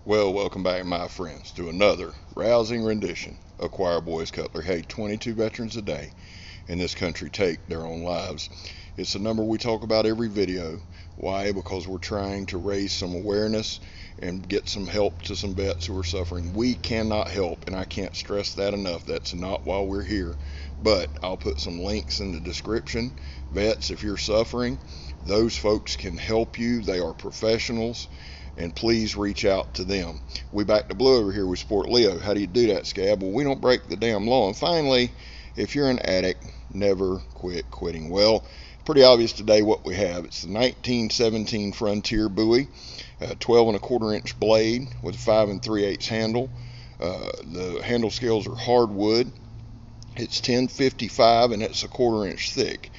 Well, welcome back, my friends, to another rousing rendition of Choir Boys Cutler. Hey, 22 veterans a day in this country take their own lives. It's a number we talk about every video. Why? Because we're trying to raise some awareness and get some help to some vets who are suffering. We cannot help, and I can't stress that enough. That's not why we're here. But I'll put some links in the description. Vets, if you're suffering, those folks can help you. They are professionals, and please reach out to them. We back to blue over here with Sport Leo. How do you do that, Scab? Well, we don't break the damn law. And finally, if you're an addict, never quit quitting. Well, pretty obvious today what we have. It's the 1917 Frontier Bowie, 12 and a quarter inch blade with a 5 3/8 handle. The handle scales are hardwood. It's 1055 and it's a quarter inch thick.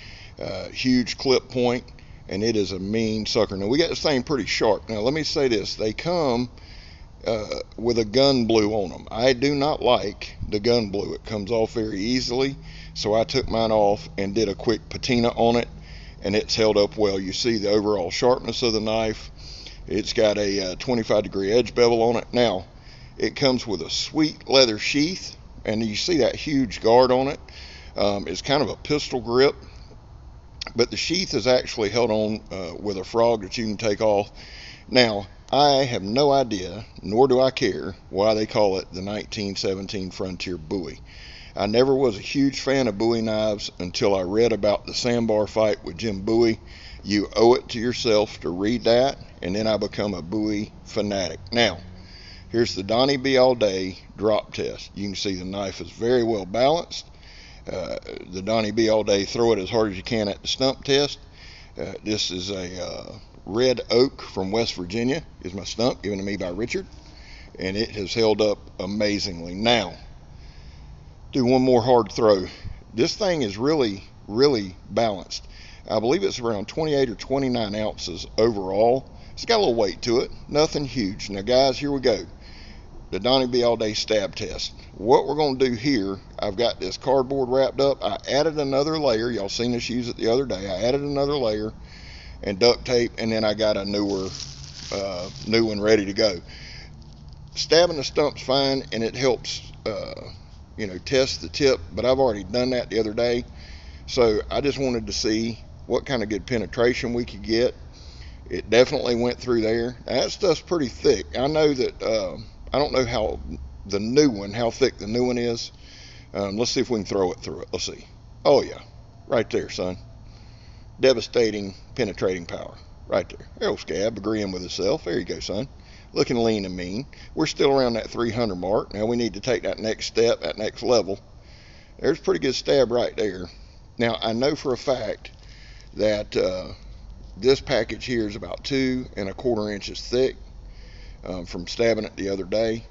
Huge clip point, and it is a mean sucker. Now we got this thing pretty sharp. Now let me say this: they come with a gun blue on them. I do not like the gun blue. It comes off very easily, so I took mine off and did a quick patina on it, and it's held up well. You see the overall sharpness of the knife. It's got a 25-degree edge bevel on it. Now it comes with a sweet leather sheath, and you see that huge guard on it. It's kind of a pistol grip, but the sheath is actually held on with a frog that you can take off. Now, I have no idea, nor do I care, why they call it the 1917 Frontier Bowie. I never was a huge fan of Bowie knives until I read about the sandbar fight with Jim Bowie. You owe it to yourself to read that, and then I become a Bowie fanatic. Now, here's the Donnie Be All Day drop test. You can see the knife is very well balanced. The Donnie Be All Day, throw it as hard as you can at the Stump Test. This is a red oak from West Virginia, is my stump, given to me by Richard, and it has held up amazingly. Now, do one more hard throw. This thing is really, really balanced. I believe it's around 28 or 29 ounces overall. It's got a little weight to it, nothing huge. Now guys, here we go. The Donnie Be All Day stab test. What we're going to do here, I've got this cardboard wrapped up. I added another layer. Y'all seen us use it the other day. I added another layer and duct tape, and then I got a new one ready to go. Stabbing the stump's fine, and it helps test the tip, but I've already done that the other day, so I just wanted to see what kind of good penetration we could get. It definitely went through there. Now, that stuff's pretty thick. I know that I don't know how thick the new one is. Let's see if we can throw it through it. Let's see. Oh yeah, right there, son. Devastating penetrating power right there. There's Scab agreeing with himself. There you go, son. Looking lean and mean. We're still around that 300 mark. Now we need to take that next step, that next level. There's a pretty good stab right there. Now I know for a fact that this package here is about 2 1/4 inches thick from stabbing it the other day,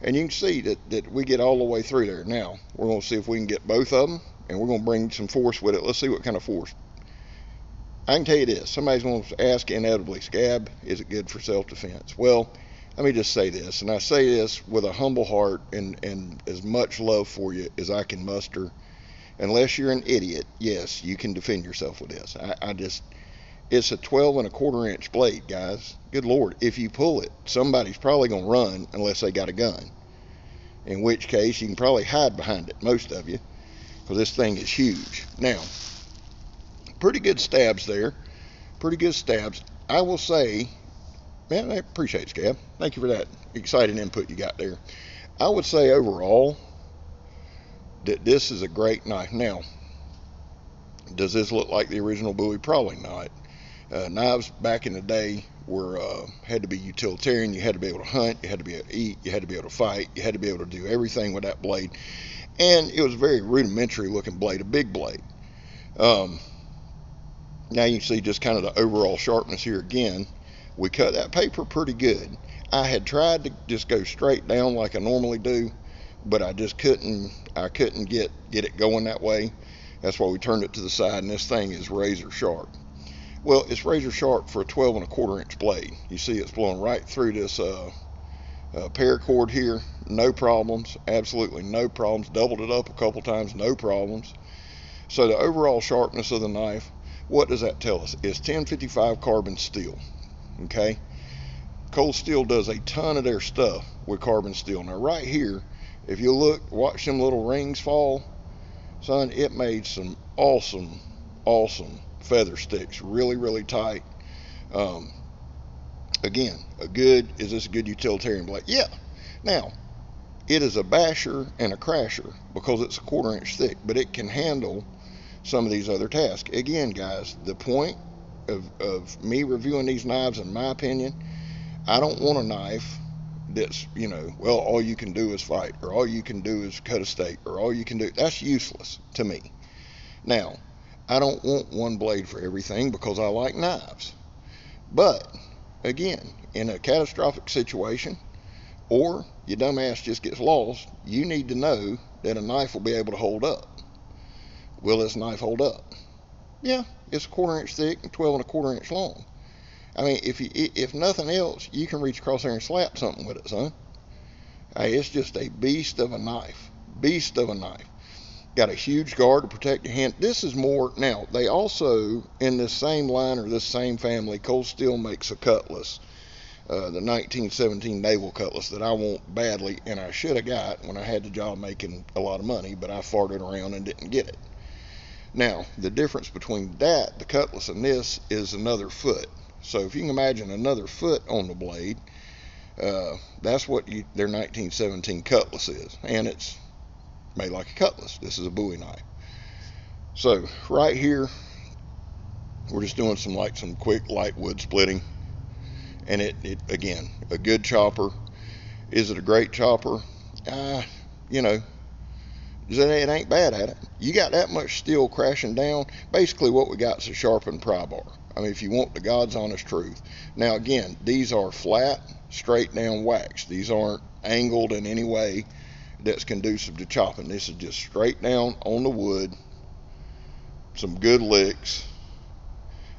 and you can see that we get all the way through there. Now we're going to see if we can get both of them, and we're going to bring some force with it. Let's see what kind of force. I can tell you this: somebody's going to ask inevitably, Scab, is it good for self-defense? Well, let me just say this, and I say this with a humble heart and as much love for you as I can muster. Unless you're an idiot, yes, you can defend yourself with this. It's a 12 1/4 inch blade, guys. Good Lord, if you pull it, somebody's probably going to run unless they got a gun. In which case, you can probably hide behind it, most of you, because this thing is huge. Now, pretty good stabs there. Pretty good stabs. I will say, man, I appreciate it, Scab. Thank you for that exciting input you got there. I would say overall that this is a great knife. Now, does this look like the original Bowie? Probably not. Knives back in the day had to be utilitarian. You had to be able to hunt, you had to be able to eat, you had to be able to fight, you had to be able to do everything with that blade. And it was a very rudimentary looking blade, a big blade. Now you can see just kind of the overall sharpness here again. We cut that paper pretty good. I had tried to just go straight down like I normally do, but I just couldn't get it going that way. That's why we turned it to the side, and this thing is razor sharp. Well, it's razor sharp for a 12 1/4 inch blade. You see it's blowing right through this paracord here. No problems, absolutely no problems. Doubled it up a couple times, no problems. So the overall sharpness of the knife, what does that tell us? It's 1055 carbon steel, okay? cold steel does a ton of their stuff with carbon steel. Now right here, if you look, watch them little rings fall, son, it made some awesome feather sticks, really tight. Again, is this a good utilitarian blade? Yeah. Now, it is a basher and a crasher because it's a 1/4 inch thick, but it can handle some of these other tasks. Again, guys, the point of me reviewing these knives, in my opinion, I don't want a knife that's, well, all you can do is fight, or all you can do is cut a steak, or all you can do, that's useless to me. Now, I don't want one blade for everything because I like knives. But, again, in a catastrophic situation, or your dumbass just gets lost, you need to know that a knife will be able to hold up. Will this knife hold up? Yeah, it's a 1/4 inch thick and 12 1/4 inch long. I mean, if nothing else, you can reach across there and slap something with it, son. Hey, it's just a beast of a knife. Beast of a knife. Got a huge guard to protect your hand. This is more, now, they also, in this same line or this same family, Cold Steel makes a cutlass. The 1917 Naval Cutlass that I want badly, and I should have got when I had the job making a lot of money, but I farted around and didn't get it. Now, the difference between that, the Cutlass, and this is another foot. So if you can imagine another foot on the blade, that's what their 1917 Cutlass is, and it's made like a cutlass. This is a Bowie knife. So right here, we're just doing some quick light wood splitting, and it again, a good chopper. Is it a great chopper? It ain't bad at it. You got that much steel crashing down. Basically what we got is a sharpened pry bar. I mean, if you want the God's honest truth. Now again, these are flat, straight down wax. These aren't angled in any way that's conducive to chopping. This is just straight down on the wood. Some good licks.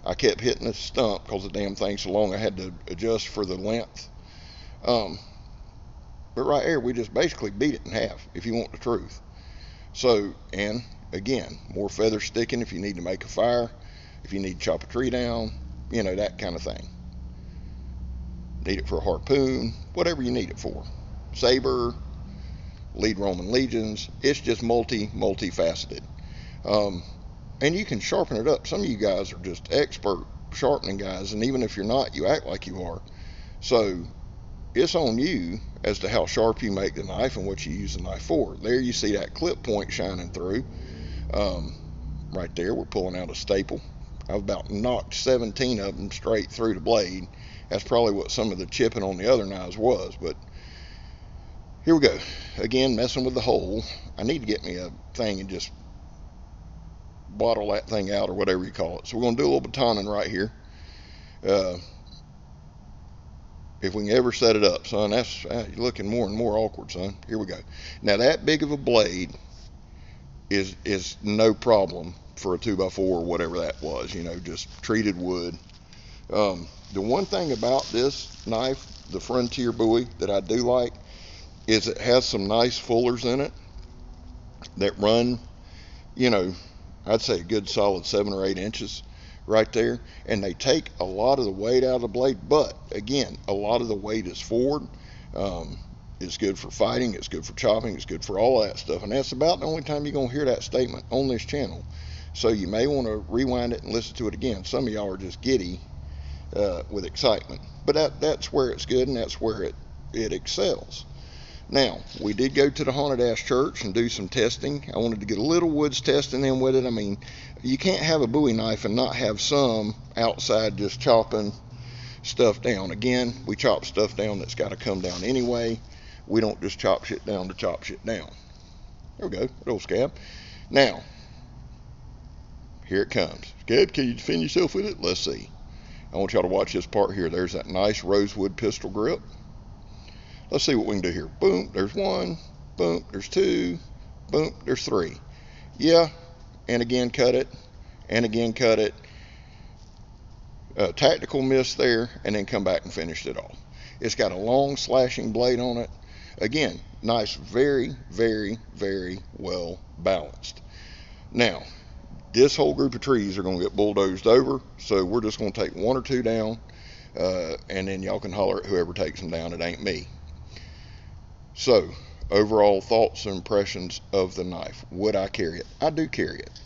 I kept hitting the stump because the damn thing's so long I had to adjust for the length. But right here, we just basically beat it in half, if you want the truth. So, and again, more feather sticking if you need to make a fire, if you need to chop a tree down, that kind of thing. Need it for a harpoon, whatever you need it for. Saber, lead Roman legions, it's just multifaceted. And you can sharpen it up. Some of you guys are just expert sharpening guys, and even if you're not, you act like you are. So it's on you as to how sharp you make the knife and what you use the knife for. There you see that clip point shining through. Right there, we're pulling out a staple. I've about knocked 17 of them straight through the blade. That's probably what some of the chipping on the other knives was, but here we go. Again, messing with the hole. I need to get me a thing and just bottle that thing out, or whatever you call it. So we're going to do a little batoning right here. If we can ever set it up, son, that's you're looking more and more awkward, son. Here we go. Now that big of a blade is no problem for a 2x4 or whatever that was, just treated wood. The one thing about this knife, the Frontier Bowie, that I do like is it has some nice fullers in it that run, I'd say a good solid 7 or 8 inches right there, and they take a lot of the weight out of the blade. But again, a lot of the weight is forward. It's good for fighting, it's good for chopping, it's good for all that stuff, and that's about the only time you're going to hear that statement on this channel. So you may want to rewind it and listen to it again. Some of y'all are just giddy with excitement, but that's where it's good, and that's where it excels. Now, we did go to the haunted ass church and do some testing. I wanted to get a little woods testing in with it. I mean, you can't have a Bowie knife and not have some outside just chopping stuff down. Again, we chop stuff down that's got to come down anyway. We don't just chop shit down to chop shit down. There we go, little scab. Now, here it comes. Scab, can you defend yourself with it? Let's see. I want y'all to watch this part here. There's that nice rosewood pistol grip. Let's see what we can do here. Boom, there's one. Boom, there's two. Boom, there's three. Yeah, and again cut it, and again cut it. Tactical miss there, and then come back and finished it off. It's got a long slashing blade on it. Again, nice, very, very, very well balanced. Now, this whole group of trees are going to get bulldozed over, so we're just going to take one or two down. and then y'all can holler at whoever takes them down. It ain't me. So, overall thoughts and impressions of the knife. Would I carry it? I do carry it.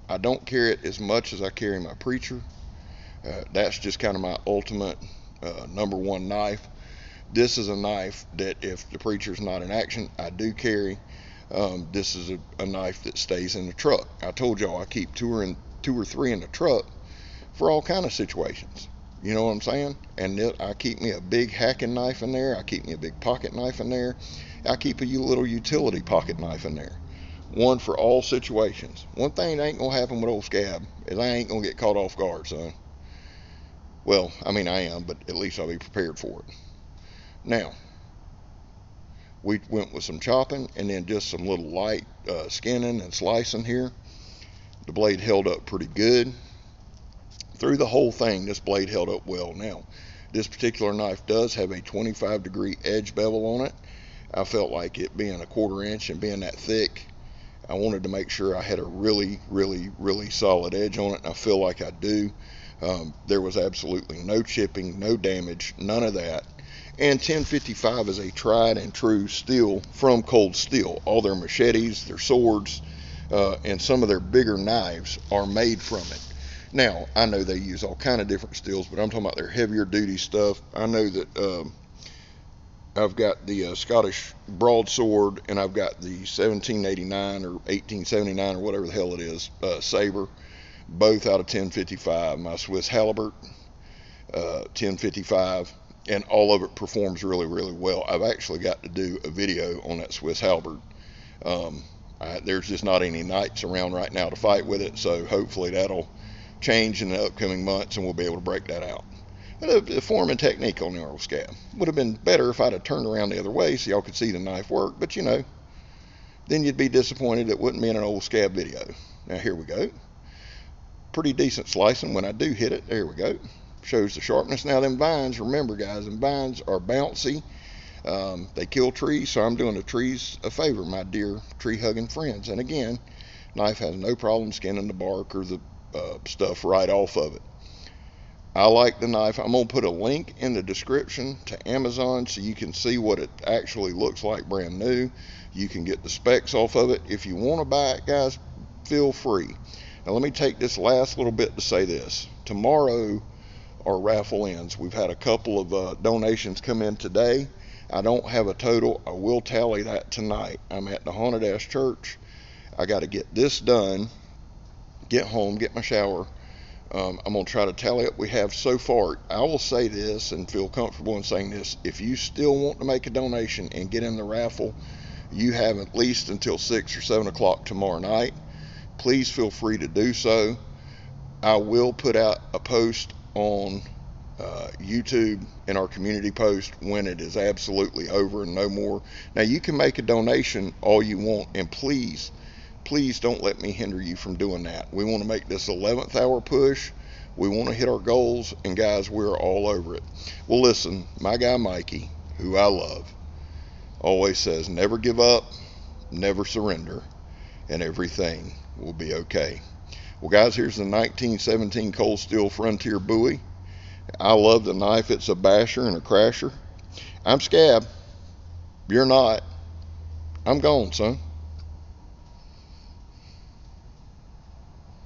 I don't carry it as much as I carry my preacher. That's just kind of my ultimate number one knife. This is a knife that if the preacher's not in action, I do carry. This is a knife that stays in the truck. I told y'all I keep two or three in the truck for all kind of situations. You know what I'm saying? And I keep me a big hacking knife in there. I keep me a big pocket knife in there. I keep a little utility pocket knife in there. One for all situations. One thing that ain't gonna happen with old Scab is I ain't gonna get caught off guard, son. Well, I mean I am, but at least I'll be prepared for it. Now, we went with some chopping and then just some little light skinning and slicing here. The blade held up pretty good. Through the whole thing, this blade held up well. Now, this particular knife does have a 25-degree edge bevel on it. I felt like it being a 1/4 inch and being that thick, I wanted to make sure I had a really, really, really solid edge on it, and I feel like I do. There was absolutely no chipping, no damage, none of that. And 1055 is a tried and true steel from Cold Steel. All their machetes, their swords, and some of their bigger knives are made from it. Now, I know they use all kind of different steels, but I'm talking about their heavier duty stuff. I know that I've got the Scottish broadsword, and I've got the 1789 or 1879 or whatever the hell it is, saber, both out of 1055. My Swiss halberd, 1055, and all of it performs really, really well. I've actually got to do a video on that Swiss halberd. There's just not any knights around right now to fight with it, so hopefully that'll change in the upcoming months and we'll be able to break that out. The form and technique on the old Scab would have been better if I'd have turned around the other way so y'all could see the knife work, but you know, then you'd be disappointed it wouldn't be in an old Scab video. Now here we go. Pretty decent slicing when I do hit it. There we go. Shows the sharpness. Now them vines, remember guys, them vines are bouncy. They kill trees, so I'm doing the trees a favor, my dear tree hugging friends. And again, knife has no problem skinning the bark or the stuff right off of it. I like the knife. I'm going to put a link in the description to Amazon so you can see what it actually looks like brand new. You can get the specs off of it. If you want to buy it, guys, feel free. Now let me take this last little bit to say this. Tomorrow are Raffle Ends. We've had a couple of donations come in today. I don't have a total. I will tally that tonight. I'm at the Haunted Ass Church. I got to get this done, get home, get my shower. I'm going to try to tally up we have so far. I will say this and feel comfortable in saying this. If you still want to make a donation and get in the raffle, you have at least until 6 or 7 o'clock tomorrow night. Please feel free to do so. I will put out a post on YouTube in our community post when it is absolutely over and no more. Now you can make a donation all you want, and please don't let me hinder you from doing that. We want to make this 11th hour push. We want to hit our goals, and guys, we're all over it. Well, listen, my guy Mikey, who I love, always says never give up, never surrender, and everything will be okay. Well, guys, here's the 1917 Cold Steel Frontier Bowie. I love the knife. It's a basher and a crasher. I'm Scab. You're not. I'm gone, son.